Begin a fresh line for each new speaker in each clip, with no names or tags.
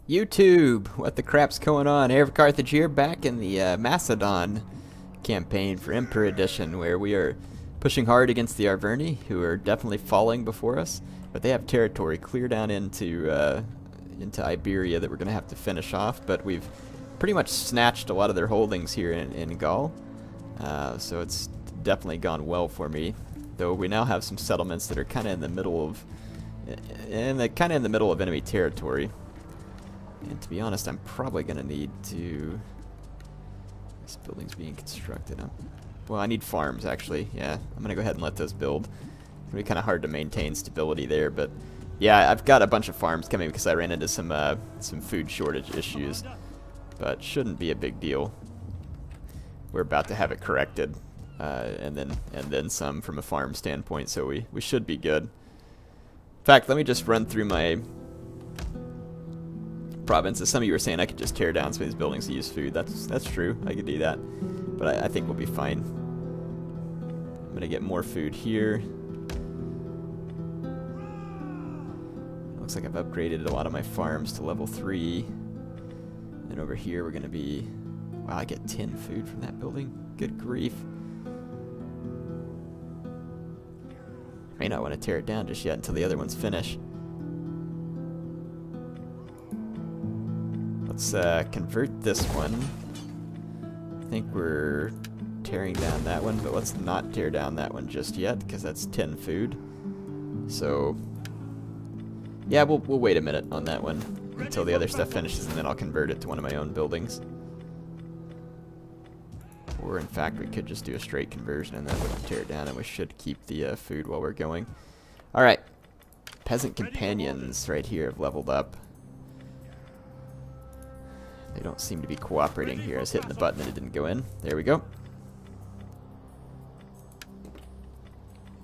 YouTube, what the crap's going on? HeirofCarthage here, back in the Macedon campaign for Emperor Edition, where we are pushing hard against the Arverni, who are definitely falling before us, but they have territory clear down into Iberia that we're going to have to finish off, but we've pretty much snatched a lot of their holdings here in Gaul, so it's definitely gone well for me, though we now have some settlements that are kind of in the middle of enemy territory. And to be honest, I'm probably going to need to... This building's being constructed. Well, I need farms, actually. Yeah, I'm going to go ahead and let those build. It's going to be kind of hard to maintain stability there, but... Yeah, I've got a bunch of farms coming because I ran into some food shortage issues. But shouldn't be a big deal. We're about to have it corrected. And then some from a farm standpoint, so we should be good. In fact, let me just run through my... provinces. Some of you were saying I could just tear down some of these buildings to use food. That's true. I could do that. But I think we'll be fine. I'm going to get more food here. Looks like I've upgraded a lot of my farms to level 3. And over here we're going to be... Wow, I get 10 food from that building? Good grief. May not want to tear it down just yet until the other ones finish. Let's convert this one. I think we're tearing down that one, but let's not tear down that one just yet, because that's 10 food. So, yeah, we'll wait a minute on that one until the other stuff finishes, and then I'll convert it to one of my own buildings. Or, in fact, we could just do a straight conversion, and that wouldn't tear it down, and we should keep the food while we're going. Alright, peasant companions right here have leveled up. They don't seem to be cooperating here. I was hitting the button and it didn't go in. There we go.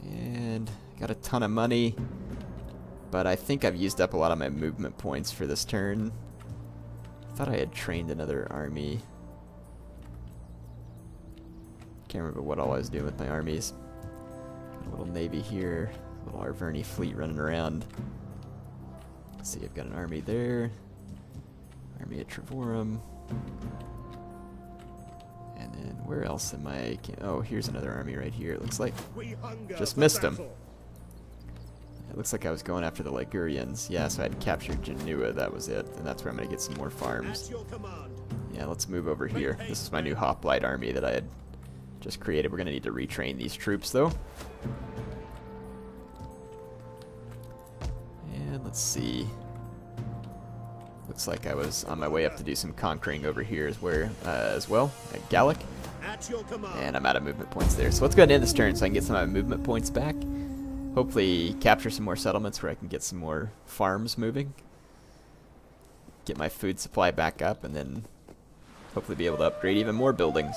And got a ton of money. But I think I've used up a lot of my movement points for this turn. I thought I had trained another army. Can't remember what all I was doing with my armies. Got a little navy here. A little Arverni fleet running around. Let's see, I've got an army there. Army at Trevorum. And then where else am I? Oh, here's another army right here, it looks like. Just missed them. It looks like I was going after the Ligurians. Yeah, so I had captured Genua, that was it. And that's where I'm going to get some more farms. Yeah, let's move over here. This is my new hoplite army that I had just created. We're going to need to retrain these troops, though. And let's see. Looks like I was on my way up to do some conquering over here as well, at Gallic. And I'm out of movement points there. So let's go ahead and end this turn so I can get some of my movement points back. Hopefully capture some more settlements where I can get some more farms moving. Get my food supply back up, and then hopefully be able to upgrade even more buildings.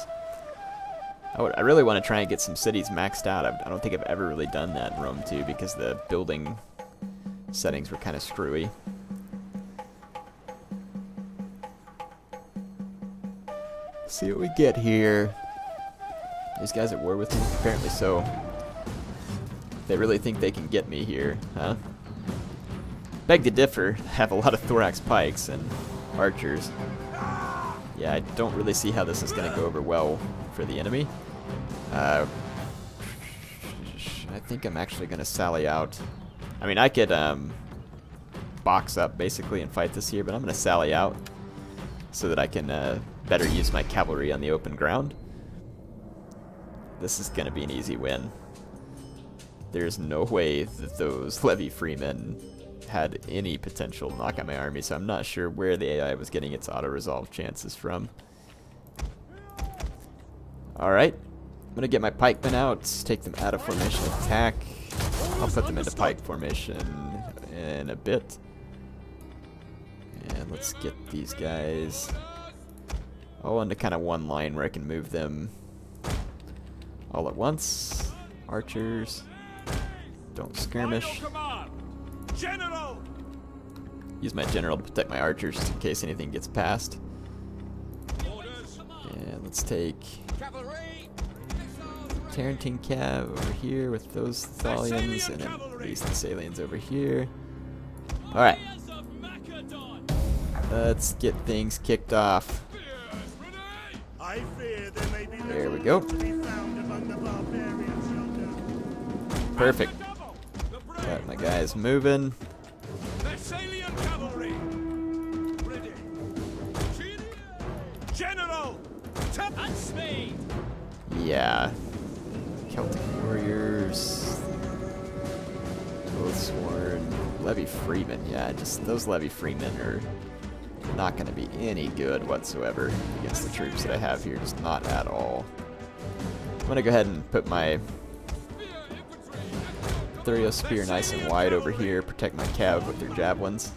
I really want to try and get some cities maxed out. I don't think I've ever really done that in Rome 2 because the building settings were kind of screwy. See what we get here. These guys at war with me? Apparently so. They really think they can get me here, huh? Beg to differ. Have a lot of thorax pikes and archers. Yeah, I don't really see how this is going to go over well for the enemy. I think I'm actually going to sally out. I mean, I could box up basically and fight this here, but I'm going to sally out so that I can better use my cavalry on the open ground. This is going to be an easy win. There's no way that those levy freemen had any potential to knock out my army, so I'm not sure where the AI was getting its auto-resolve chances from. Alright, I'm going to get my pikemen out, take them out of formation attack. I'll put them into pike formation in a bit. And let's get these guys all into kind of one line where I can move them all at once. Archers, don't skirmish.
General!
Use my general to protect my archers just in case anything gets past. And let's take Tarentine Cav over here with those Thalians, and then these Thessalians over here. Alright. Let's get things kicked off.
I fear there may be
There we go.
to be found among the barbarians yonder.
Perfect. Got my guys moving.
Thessalian cavalry. Ready. General. And speed.
Yeah. Celtic warriors. Both sworn. Levy freemen. Yeah, just those levy freemen are not going to be any good whatsoever against the troops that I have here. Just not at all. I'm going to go ahead and put my Thurio spear nice and wide over here. Protect my cav with their javelins.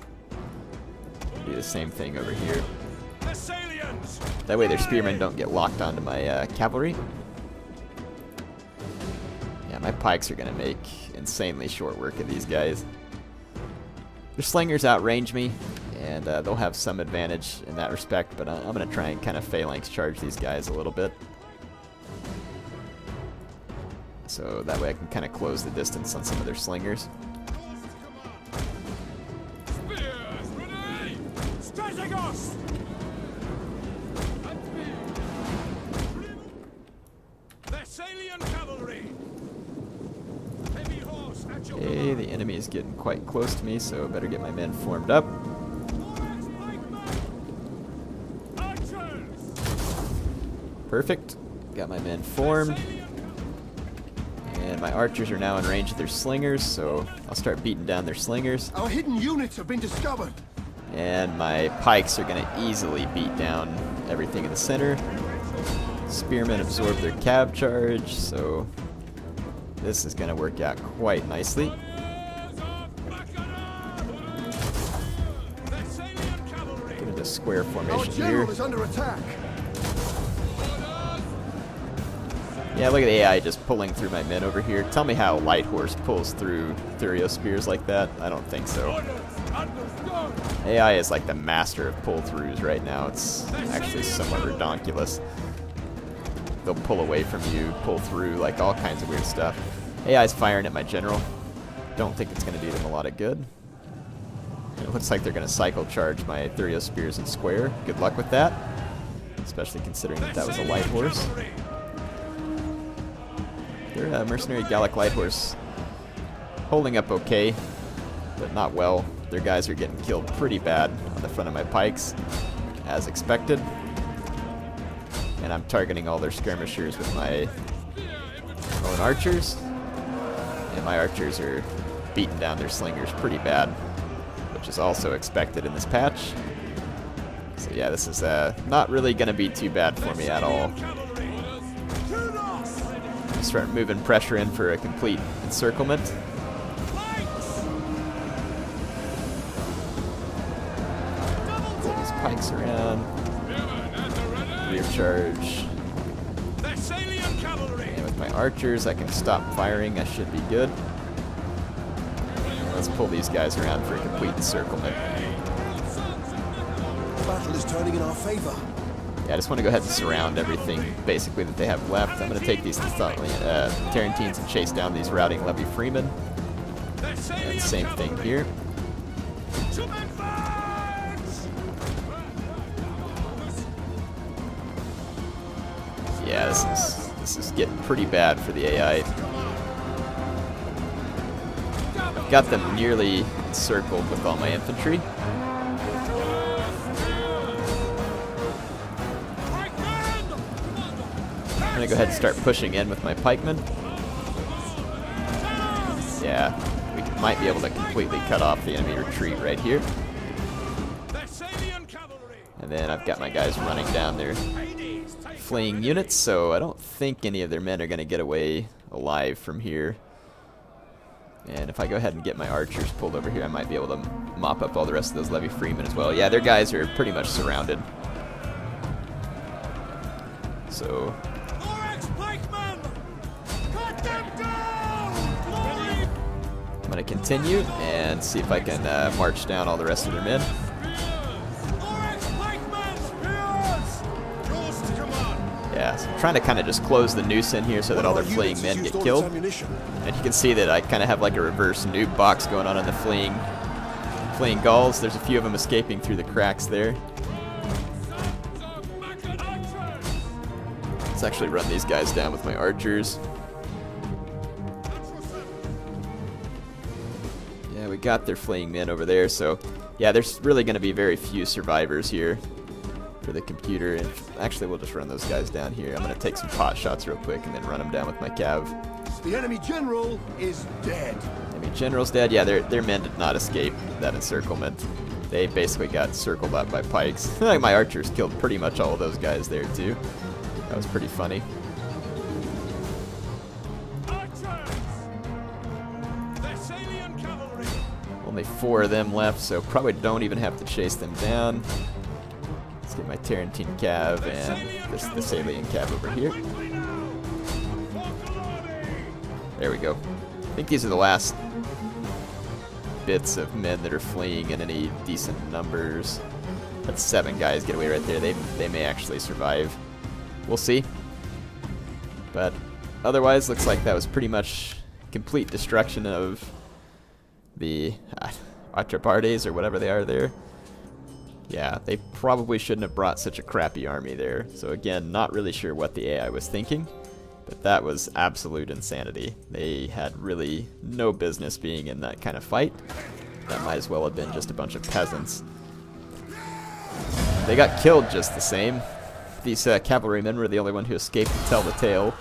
Do the same thing over here. That way their spearmen don't get locked onto my cavalry. Yeah, my pikes are going to make insanely short work of these guys. Their slingers outrange me, and they'll have some advantage in that respect, but I'm going to try and kind of phalanx charge these guys a little bit. So that way I can kind of close the distance on some of their slingers. Okay, the enemy is getting quite close to me, so I better get my men formed up. Perfect. Got my men formed. And my archers are now in range of their slingers, so I'll start beating down their slingers.
Our hidden units have been discovered.
And my pikes are going to easily beat down everything in the center. Spearmen absorb their cav charge, so this is going to work out quite nicely. Get into square formation here.
Is under attack.
Yeah, look at the AI just pulling through my men over here. Tell me how Light Horse pulls through Thurio spears like that. I don't think so. AI is like the master of pull-throughs right now. It's actually somewhat redonkulous. They'll pull away from you, pull through, like all kinds of weird stuff. AI's firing at my general. Don't think it's going to do them a lot of good. And it looks like they're going to cycle charge my Thurio spears in square. Good luck with that, especially considering that that was a Light Horse. Their mercenary Gallic Light Horse holding up okay, but not well. Their guys are getting killed pretty bad on the front of my pikes, as expected. And I'm targeting all their skirmishers with my own archers. And my archers are beating down their slingers pretty bad, which is also expected in this patch. So yeah, this is not really going to be too bad for me at all. Start moving pressure in for a complete encirclement. Pull these pikes around. Rear charge. And with my archers, I can stop firing. I should be good. And let's pull these guys around for a complete encirclement.
The battle is turning in our favor.
Yeah, I just want to go ahead and surround everything, basically, that they have left. I'm going to take these Tarentines and chase down these routing levy freemen. And same thing here. Yeah, this is getting pretty bad for the AI. I've got them nearly encircled with all my infantry. I'm going to go ahead and start pushing in with my pikemen. Yeah, we might be able to completely cut off the enemy retreat right here. And then I've got my guys running down their fleeing units, so I don't think any of their men are going to get away alive from here. And if I go ahead and get my archers pulled over here, I might be able to mop up all the rest of those levy freemen as well. Yeah, their guys are pretty much surrounded. So I'm going to continue and see if I can march down all the rest of their men. Yeah, so I'm trying to kind of just close the noose in here so that all their fleeing men get killed. And you can see that I kind of have like a reverse nuke box going on in the fleeing fleeing Gauls. There's a few of them escaping through the cracks there. Let's actually run these guys down with my archers. Yeah, we got their fleeing men over there, so yeah, there's really going to be very few survivors here for the computer. And actually, we'll just run those guys down here. I'm going to take some pot shots real quick and then run them down with my cav.
The enemy general is dead.
Enemy general's dead. Yeah, their men did not escape that encirclement. They basically got circled up by pikes. Like my archers killed pretty much all of those guys there too. That was pretty funny. Only 4 of them left, so probably don't even have to chase them down. Let's get my Tarentine cav and this Thessalian cav over here. There we go. I think these are the last bits of men that are fleeing in any decent numbers. That's 7 guys get away right there. They may actually survive. We'll see. But otherwise, looks like that was pretty much complete destruction of the Atrapartes or whatever they are there. Yeah, they probably shouldn't have brought such a crappy army there. So again, not really sure what the AI was thinking. But that was absolute insanity. They had really no business being in that kind of fight. That might as well have been just a bunch of peasants. They got killed just the same. These cavalrymen were the only one who escaped to tell the tale.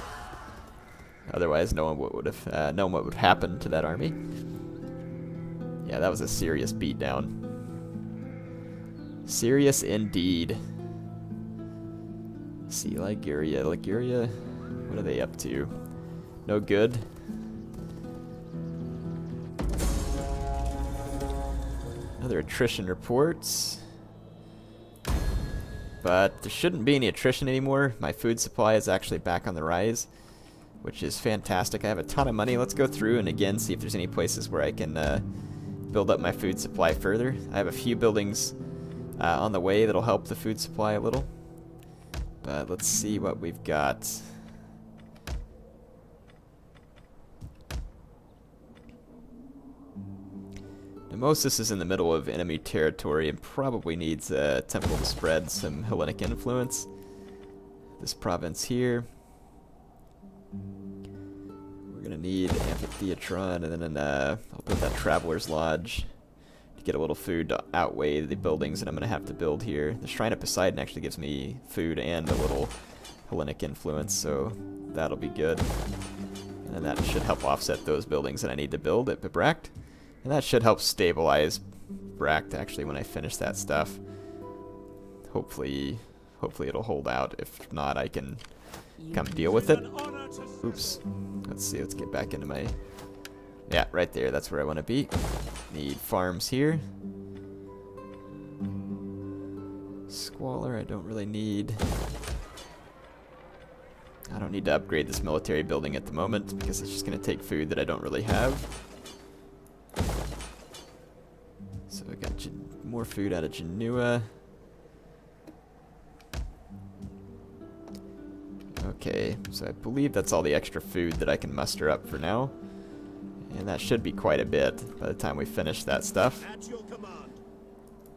Otherwise, no one would have known what would happen to that army. Yeah, that was a serious beatdown. Serious indeed. See, Liguria. Liguria, what are they up to? No good. Other attrition reports. But there shouldn't be any attrition anymore. My food supply is actually back on the rise, which is fantastic. I have a ton of money. Let's go through and again see if there's any places where I can build up my food supply further. I have a few buildings on the way that'll help the food supply a little. But let's see what we've got. Nemosis is in the middle of enemy territory and probably needs a temple to spread some Hellenic influence. This province here. We're going to need Amphitheatron, and then I'll build that Traveler's Lodge to get a little food to outweigh the buildings that I'm going to have to build here. The Shrine of Poseidon actually gives me food and a little Hellenic influence, so that'll be good. And then that should help offset those buildings that I need to build at Bibract. And that should help stabilize Bract actually when I finish that stuff. Hopefully it'll hold out. If not, I can come deal with it. Oops. Let's see, let's get back into my... Yeah, right there, that's where I want to be. Need farms here. Squalor, I don't really need... I don't need to upgrade this military building at the moment because it's just going to take food that I don't really have. So I got more food out of Genua. Okay, so I believe that's all the extra food that I can muster up for now. And that should be quite a bit by the time we finish that stuff.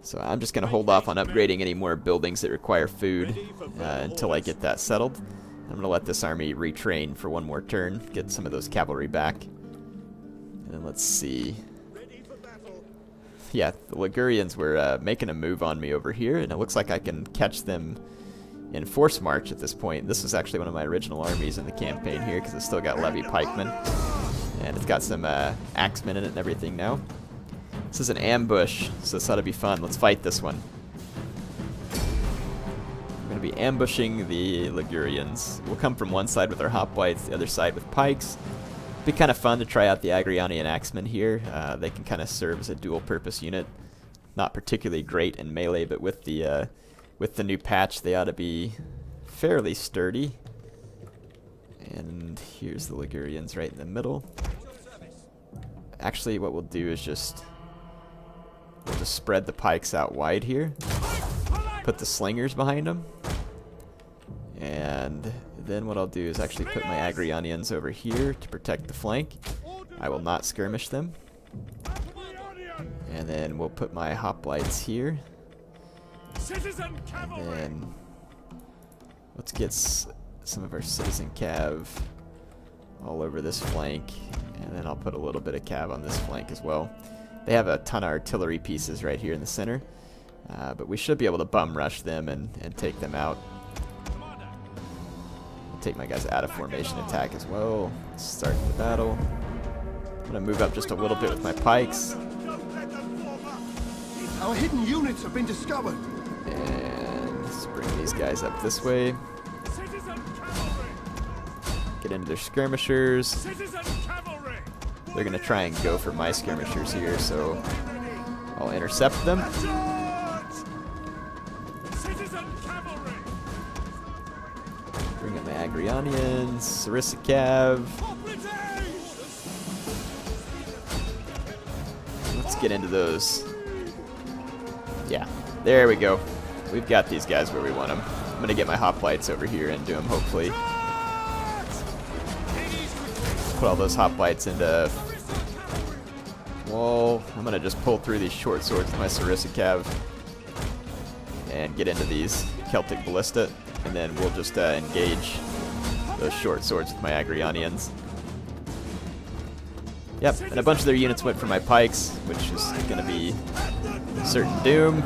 So I'm just going to hold off on upgrading any more buildings that require food until I get that settled. I'm going to let this army retrain for one more turn, get some of those cavalry back. And then let's see. Yeah, the Ligurians were making a move on me over here, and it looks like I can catch them in force march at this point. This was actually one of my original armies in the campaign here, because it's still got levy pikemen. And it's got some axemen in it and everything now. This is an ambush, so this ought to be fun. Let's fight this one. We're going to be ambushing the Ligurians. We'll come from one side with our hoplites, the other side with pikes. It'd be kind of fun to try out the Agrianian axemen here. They can kind of serve as a dual-purpose unit. Not particularly great in melee, but with the new patch, they ought to be fairly sturdy. And here's the Ligurians right in the middle. Actually, what we'll do is we'll just spread the pikes out wide here. Put the slingers behind them. And then what I'll do is actually put my Agrianians over here to protect the flank. I will not skirmish them. And then we'll put my hoplites here.
Citizen cavalry.
And then let's get some of our citizen cav all over this flank. And then I'll put a little bit of cav on this flank as well. They have a ton of artillery pieces right here in the center. But we should be able to bum rush them and take them out. I'll take my guys out of formation attack as well. Let's start the battle. I'm going to move up just a little bit with my pikes.
Our hidden units have been discovered.
And let's bring these guys up this way.
Citizen cavalry.
Get into their skirmishers.
Citizen cavalry.
They're going to try and go for my skirmishers here, so I'll intercept them.
Charge! Citizen cavalry.
Bring up my Agrianians, Sarissa Cav. Let's get into those. Yeah, there we go. We've got these guys where we want them. I'm going to get my hoplites over here and do them, hopefully. Put all those hoplites into wall. I'm going to just pull through these short swords with my Sarissa Cav and get into these Celtic Ballista. And then we'll just engage those short swords with my Agrianians. Yep, and a bunch of their units went for my pikes, which is going to be certain doom.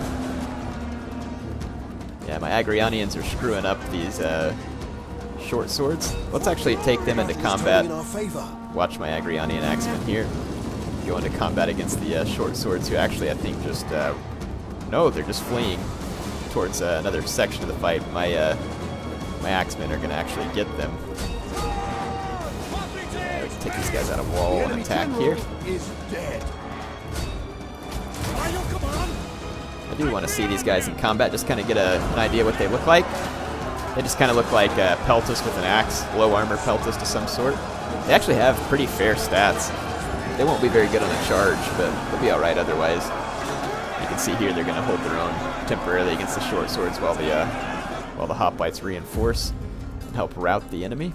Yeah, my Agrianians are screwing up these short swords. Let's actually take them into combat. Watch my Agrianian axemen here go into combat against the short swords, who actually I think just no, they're just fleeing towards another section of the fight. My axemen are going to actually get them. Yeah, we can take these guys out of wall and attack here. I do want to see these guys in combat, just kind of get an idea what they look like. They just kind of look like Peltus with an axe, low armor Peltus to some sort. They actually have pretty fair stats. They won't be very good on a charge, but they'll be alright otherwise. You can see here they're going to hold their own temporarily against the short swords while the hoplites reinforce and help rout the enemy.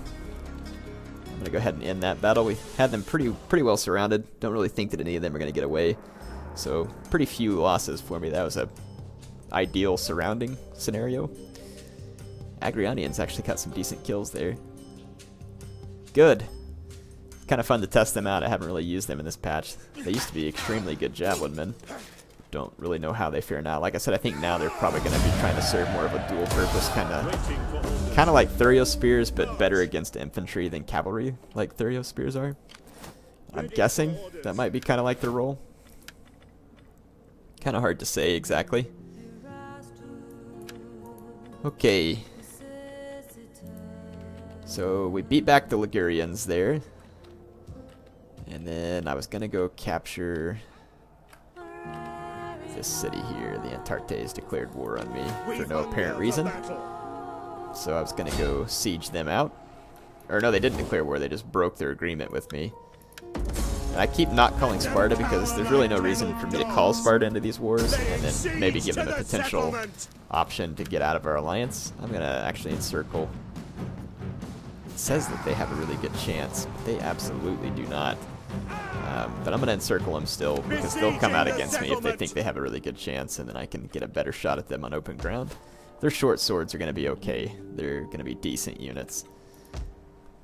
I'm going to go ahead and end that battle. We had them pretty well surrounded. Don't really think that any of them are going to get away. So pretty few losses for me. That was a ideal surrounding scenario. Agrianians actually got some decent kills there. Good. Kind of fun to test them out. I haven't really used them in this patch. They used to be extremely good javelin men. Don't really know how they fare now. Like I said, I think now they're probably going to be trying to serve more of a dual purpose, kind of like Thurio spears, but better against infantry than cavalry, like Thurio spears are. I'm guessing that might be kind of like their role. Kind of hard to say exactly. Okay. So we beat back the Ligurians there. And then I was going to go capture this city here. The Antartes declared war on me for no apparent reason. So I was going to go siege them out. Or no, they didn't declare war. They just broke their agreement with me. And I keep not calling Sparta because there's really no reason for me to call Sparta into these wars and then maybe give them a potential option to get out of our alliance. I'm going to actually encircle. It says that they have a really good chance, but they absolutely do not. But I'm going to encircle them still because they'll come out against me if they think they have a really good chance, and then I can get a better shot at them on open ground. Their short swords are going to be okay. They're going to be decent units.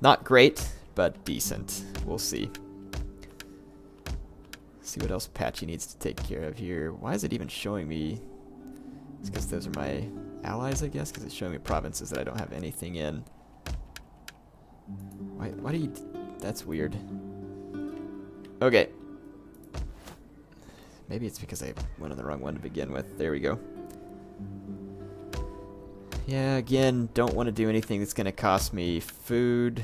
Not great, but decent. We'll see. See what else Patchy needs to take care of here. Why is it even showing me? It's because those are my allies, I guess, because it's showing me provinces that I don't have anything in. Why do you... That's weird. Okay. Maybe it's because I went on the wrong one to begin with. There we go. Yeah, again, don't want to do anything that's going to cost me food.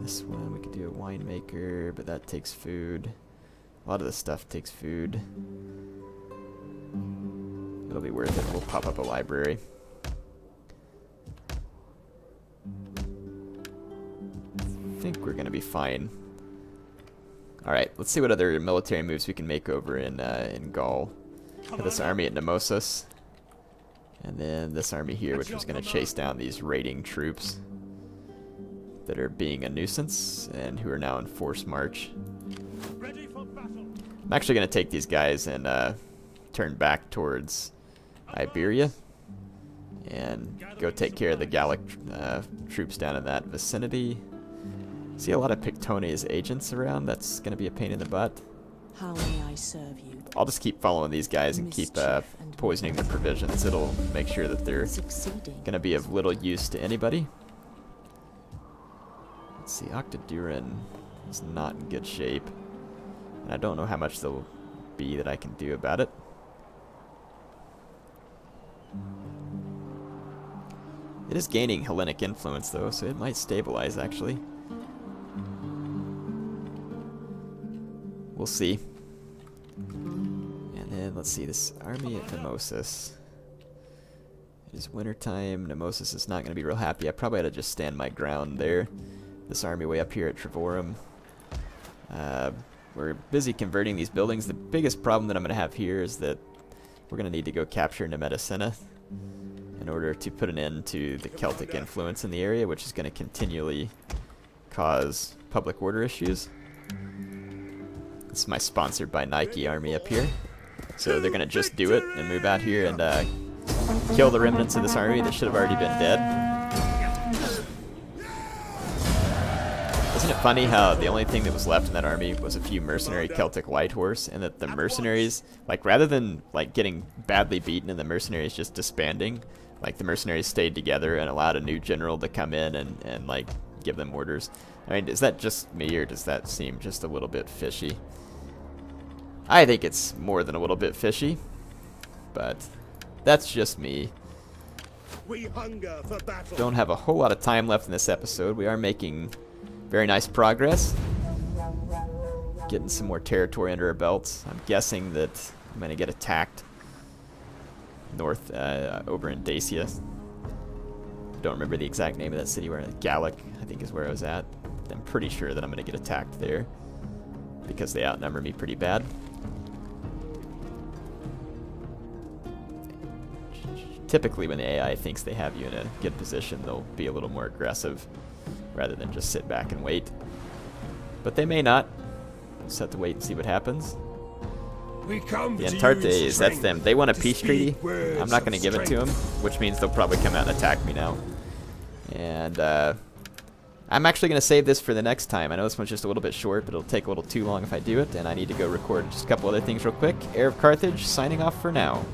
This one, we could do a winemaker, but that takes food. A lot of this stuff takes food. It'll be worth it. We'll pop up a library. I think we're going to be fine. Alright, let's see what other military moves we can make over in Gaul. Got this army at Nemosus. And then this army here, which was going to chase down these raiding troops that are being a nuisance and who are now in forced march.
Ready for battle.
I'm actually going to take these guys and turn back towards Iberia and go take care of the Gallic troops down in that vicinity. See a lot of Pictonia's agents around. That's going to be a pain in the butt.
How may I serve you?
I'll just keep following these guys and keep poisoning their provisions. It'll make sure that they're going to be of little use to anybody. Let's see, Octaduran is not in good shape. And I don't know how much there'll be that I can do about it. It is gaining Hellenic influence though, so it might stabilize actually. We'll see. And then let's see, this army at Nemosis. It is wintertime. Nemosis is not going to be real happy. I probably ought to just stand my ground there. This army way up here at Trevorum. We're busy converting these buildings. The biggest problem that I'm going to have here is that we're going to need to go capture Nemedicina in order to put an end to the Celtic influence in the area, which is going to continually cause public order issues. This is my sponsored by Nike army up here. So they're going to just do it and move out here and kill the remnants of this army that should have already been dead. Isn't it funny how the only thing that was left in that army was a few mercenary Celtic light horse, and that the mercenaries, like, rather than like getting badly beaten and the mercenaries just disbanding, like the mercenaries stayed together and allowed a new general to come in and like give them orders. I mean, is that just me, or does that seem just a little bit fishy? I think it's more than a little bit fishy, but that's just me.
We hunger for battle.
Don't have a whole lot of time left in this episode. We are making very nice progress. Getting some more territory under our belts. I'm guessing that I'm going to get attacked north over in Dacia. Don't remember the exact name of that city. Where Gallic, I think, is where I was at. I'm pretty sure that I'm going to get attacked there because they outnumber me pretty bad. Typically when the AI thinks they have you in a good position, they'll be a little more aggressive rather than just sit back and wait. But they may not. Just have to wait and see what happens.
We come
The
to
Antartes,
use
that's them. They want a peace treaty.
words
I'm not going to
of
give it to them, which means they'll probably come out and attack me now. And I'm actually going to save this for the next time. I know this one's just a little bit short, but it'll take a little too long if I do it, and I need to go record just a couple other things real quick. HeirofCarthage, signing off for now.